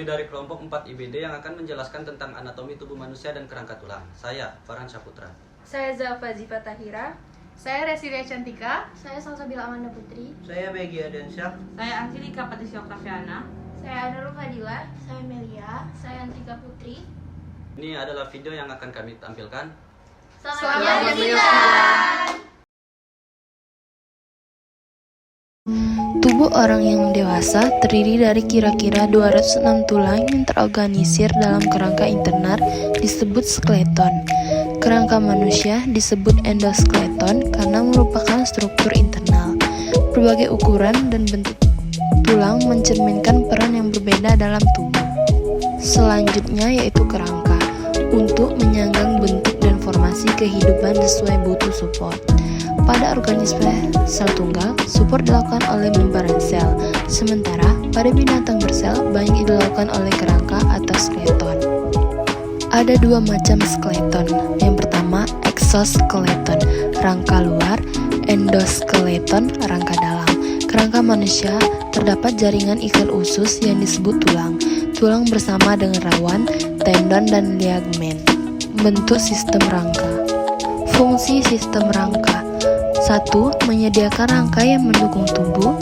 kami dari kelompok 4 IBD yang akan menjelaskan tentang anatomi tubuh manusia dan kerangka tulang. Saya, Farhan Saputra. Saya Zalfa Ziva Tahira. Saya Resilia Cantika. Saya Salsabila Amanda Putri. Saya Begi Adensyah. Saya Angelika Patricia Octaviana. Saya Nurul Fadila. Saya Melia. Saya Antika Putri. Ini adalah video yang akan kami tampilkan. Selamat menyaksikan. Tubuh orang yang dewasa terdiri dari kira-kira 206 tulang yang terorganisir dalam kerangka internal disebut skeleton. Kerangka manusia disebut endoskeleton karena merupakan struktur internal. Berbagai ukuran dan bentuk tulang mencerminkan peran yang berbeda dalam tubuh. Selanjutnya yaitu kerangka, untuk menyanggang bentuk dan formasi kehidupan sesuai butuh support. Pada organisme sel tunggal, support dilakukan oleh membran sel, sementara pada binatang bersel banyak dilakukan oleh kerangka atau skeleton. Ada dua macam skeleton. Yang pertama, exoskeleton, rangka luar, endoskeleton, rangka dalam. Kerangka manusia terdapat jaringan ikat usus yang disebut tulang. Tulang bersama dengan rawan, tendon, dan ligamen. Bentuk sistem rangka. Fungsi sistem rangka: 1. Menyediakan rangka yang mendukung tubuh.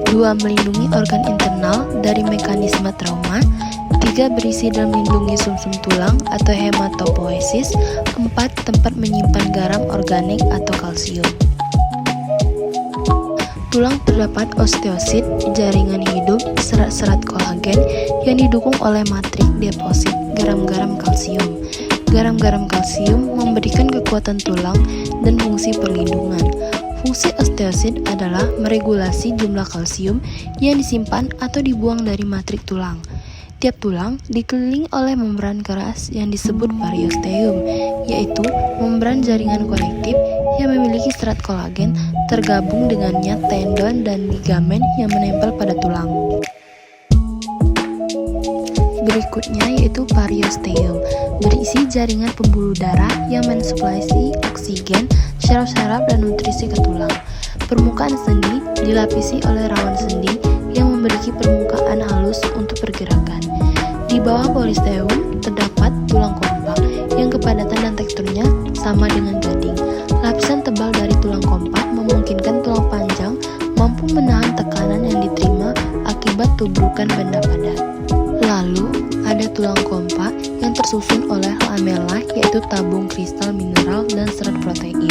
2. Melindungi organ internal dari mekanisme trauma. 3. Berisi dan melindungi sumsum tulang atau hematopoiesis. 4. Tempat menyimpan garam organik atau kalsium. Tulang terdapat osteosit, jaringan hidup, serat-serat kolagen yang didukung oleh matrik deposit garam-garam kalsium. Garam-garam kalsium memberikan kekuatan tulang dan fungsi perlindungan. Fungsi osteosit adalah meregulasi jumlah kalsium yang disimpan atau dibuang dari matrik tulang. Tiap tulang dikelilingi oleh membran keras yang disebut periosteum, yaitu membran jaringan konektif yang memiliki serat kolagen tergabung dengannya tendon dan ligamen yang menempel pada tulang. Berikutnya yaitu periosteum, berisi jaringan pembuluh darah yang mensuplai oksigen, syaraf-syaraf dan nutrisi ke tulang. Permukaan sendi dilapisi oleh rawan sendi yang memiliki permukaan halus untuk pergerakan. Di bawah periosteum terdapat tulang kompak yang kepadatan dan teksturnya sama dengan gading. Lapisan tebal dari tulang kompak memungkinkan tulang panjang mampu menahan tekanan yang diterima akibat tuburukan benda padat. Lalu, ada tulang kompak yang tersusun oleh lamella, yaitu tabung kristal mineral dan serat protein.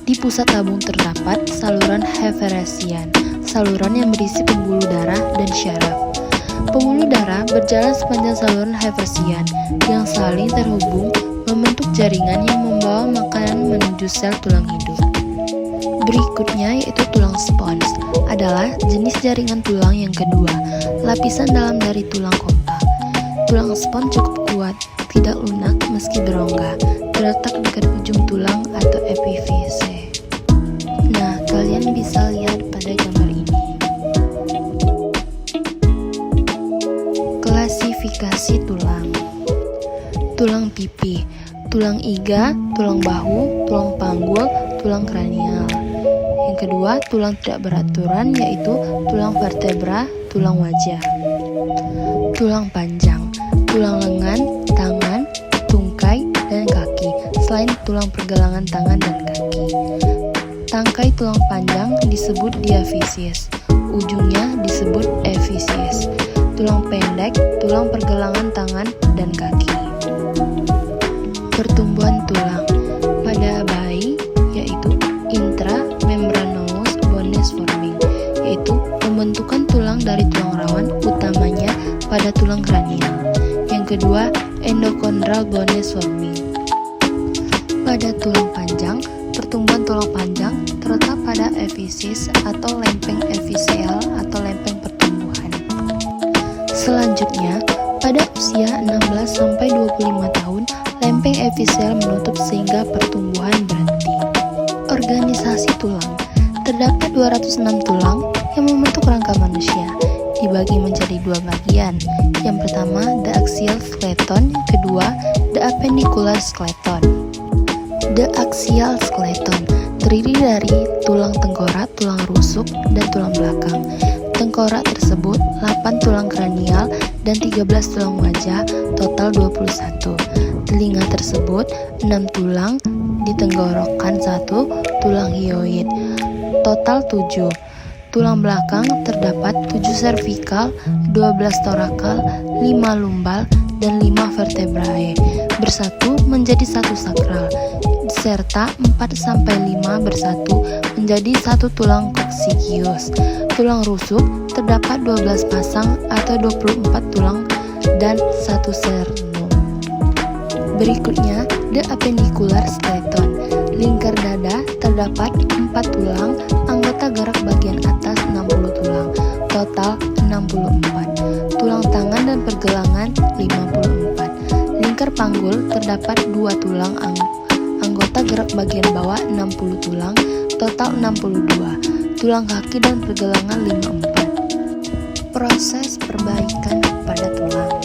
Di pusat tabung terdapat saluran Heferesian, saluran yang berisi pembuluh darah dan syaraf. Pembuluh darah berjalan sepanjang saluran Heferesian yang saling terhubung membentuk jaringan yang membawa makanan menuju sel tulang hidup. Berikutnya yaitu tulang spons, adalah jenis jaringan tulang yang kedua, lapisan dalam dari tulang kompak. Tulang spons cukup kuat, tidak lunak meski berongga, terletak dekat ujung tulang atau epifise. Nah, kalian bisa lihat pada gambar ini. Klasifikasi tulang. Tulang pipi, tulang iga, tulang bahu, tulang panggul, tulang kranial. Yang kedua, tulang tidak beraturan, yaitu tulang vertebra, tulang wajah. Tulang panjang, tulang lengan, tangan, tungkai, dan kaki, selain tulang pergelangan tangan dan kaki. Tangkai tulang panjang disebut diaphysis, ujungnya disebut epiphysis. Tulang pendek, tulang pergelangan tangan dan kaki. Pertumbuhan tulang pada bayi yaitu intramembranous bone forming, yaitu pembentukan tulang dari tulang rawan utamanya pada tulang kranial. Yang kedua, endochondral bone forming. Pada tulang panjang, pertumbuhan tulang panjang terletak pada epiphysis atau lempeng epifisial atau lempeng pertumbuhan. Selanjutnya, pada usia 16-25 tahun, lempeng epifisial menutup sehingga pertumbuhan berhenti. Organisasi tulang. Terdapat 206 tulang yang membentuk rangka manusia, dibagi menjadi dua bagian. Yang pertama, the axial skeleton, kedua, the appendicular skeleton. The axial skeleton terdiri dari tulang tengkorak, tulang rusuk, dan tulang belakang. tengkorak tersebut 8 tulang kranial dan 13 tulang wajah, total 21. Telinga tersebut 6 tulang, di tenggorokan 1 tulang hyoid, total 7. Tulang belakang terdapat 7 servikal, 12 torakal, 5 lumbal, dan 5 vertebrae, bersatu menjadi 1 sakral, serta 4-5 bersatu menjadi 1 tulang coccygeus. Tulang rusuk terdapat 12 pasang atau 24 tulang dan 1 sternum. Berikutnya, the appendicular skeleton. Lingkar dada terdapat 4 tulang, anggota gerak bagian atas 60 tulang, total 64. Tulang tangan dan pergelangan 54. Lingkar panggul terdapat 2 tulang, anggota gerak bagian bawah 60 tulang, total 62. Tulang kaki dan pergelangan 54. Proses perbaikan pada tulang.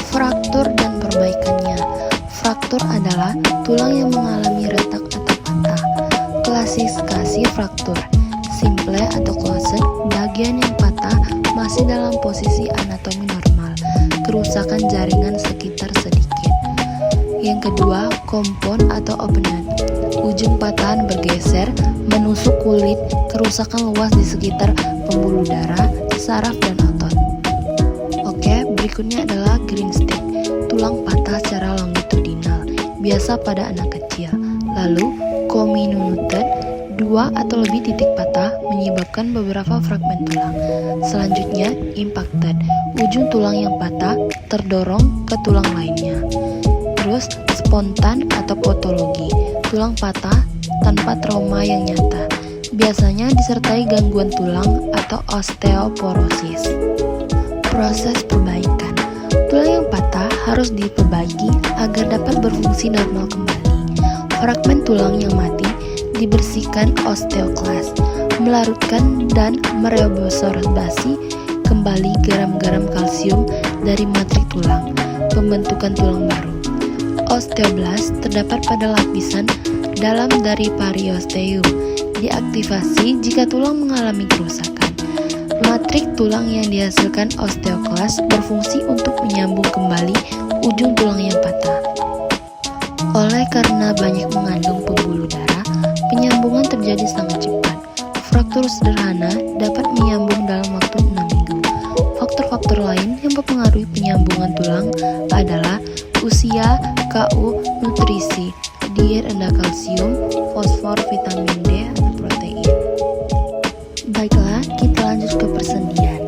Fraktur dan perbaikannya. Fraktur adalah tulang yang mengalami retak atau patah. Klasifikasi fraktur. Simple atau closed, bagian yang patah masih dalam posisi anatomi normal. Kerusakan jaringan sekitar sedikit. Yang kedua, kompon atau openet. Ujung patahan bergeser, menusuk kulit, kerusakan luas di sekitar pembuluh darah, saraf, dan otot. Oke, berikutnya adalah green stick. Tulang patah secara longitudinal, biasa pada anak kecil. Lalu, comminuted, 2 atau lebih titik patah menyebabkan beberapa fragmen tulang. Selanjutnya, impacted, ujung tulang yang patah terdorong ke tulang lainnya. Terus, spontan atau patologi, tulang patah tanpa trauma yang nyata. Biasanya disertai gangguan tulang atau osteoporosis. Proses perbaikan. Tulang yang patah harus diperbaiki agar dapat berfungsi normal kembali. Fragmen tulang yang mati dibersihkan osteoklas, melarutkan dan mereabsorbasi kembali garam-garam kalsium dari matrik tulang, pembentukan tulang baru. Osteoblast terdapat pada lapisan dalam dari periosteum, diaktifasi jika tulang mengalami kerusakan. Matrik tulang yang dihasilkan osteoklas berfungsi untuk menyambung kembali ujung tulang yang patah. Oleh karena banyak mengandung pembuluh darah, penyambungan terjadi sangat cepat. Fraktur sederhana dapat menyambung dalam waktu 6 minggu. Faktor-faktor lain yang mempengaruhi penyambungan tulang adalah usia, KU, nutrisi, diet rendah kalsium, fosfor, vitamin D, dan protein. Baiklah, kita lanjut ke persendian.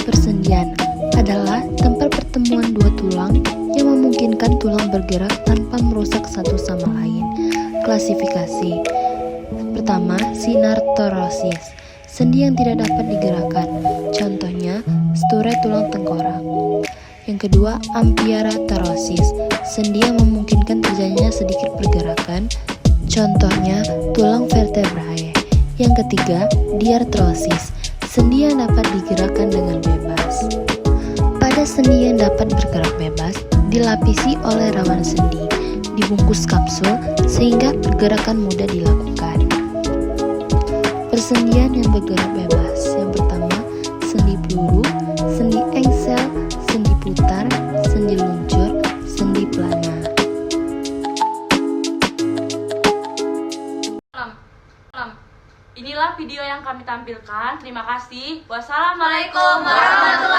Persendian adalah tempat pertemuan dua tulang yang memungkinkan tulang bergerak tanpa merusak satu sama lain. Klasifikasi. Pertama, synarthrosis, sendi yang tidak dapat digerakkan. Contohnya, sture tulang tengkorak. Yang kedua, ampiarthrosis, sendi yang memungkinkan terjadinya sedikit pergerakan. Contohnya, tulang vertebrae. Yang ketiga, diartrosis, sendi yang dapat digerakkan dengan bebas. Pada sendi yang dapat bergerak bebas, dilapisi oleh rawan sendi, dibungkus kapsul sehingga pergerakan mudah dilakukan. Persendian yang bergerak bebas. Yang pertama, sendi peluru, sendi engsel, sendi putar, sendi luncur, sendi pelana. Inilah video yang kami tampilkan. Terima kasih. Wassalamualaikum warahmatullahi wabarakatuh.